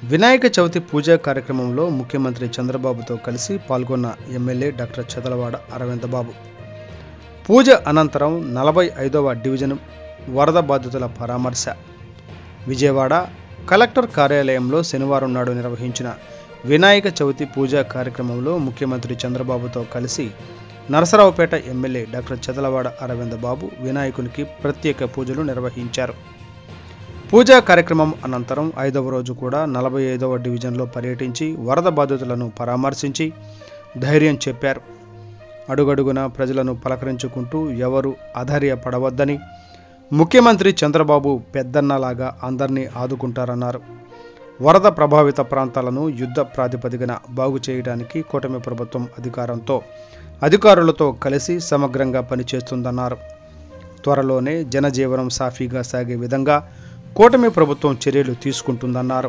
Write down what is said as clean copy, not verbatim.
వినాయక చవితి పూజా కార్యక్రమంలో ముఖ్యమంత్రి చంద్రబాబుతో కలిసి పాల్గొన్న ఎమ్మెల్యే డాక్టర్ చదలవాడ అరవిందబాబు. పూజ అనంతరం 45వ డివిజన్ వరద బాధితుల పరామర్శ. విజయవాడ కలెక్టర్ కార్యాలయంలో శనివారం నాడు నిర్వహించిన వినాయక చవితి పూజా కార్యక్రమంలో ముఖ్యమంత్రి చంద్రబాబుతో కలిసి నరసరావుపేట ఎమ్మెల్యే డాక్టర్ చదలవాడ అరవిందబాబు వినాయకునికి ప్రత్యేక పూజలు నిర్వహించారు. పూజా కార్యక్రమం అనంతరం 5వ రోజు కూడా 45వ డివిజన్లో పర్యటించి వరద బాధితులను పరామర్శించి ధైర్యం చెప్పారు. అడుగడుగున ప్రజలను పలకరించుకుంటూ ఎవరు అధైర్యపడవద్దని, ముఖ్యమంత్రి చంద్రబాబు పెద్దన్నలాగా అందరినీ ఆదుకుంటారన్నారు. వరద ప్రభావిత ప్రాంతాలను యుద్ధ ప్రాతిపదికన బాగు చేయడానికి కూటమి ప్రభుత్వం అధికారులతో కలిసి సమగ్రంగా పనిచేస్తుందన్నారు. త్వరలోనే జనజీవనం సాఫీగా సాగే విధంగా కూటమి ప్రభుత్వం చర్యలు తీసుకుంటుందన్నారు.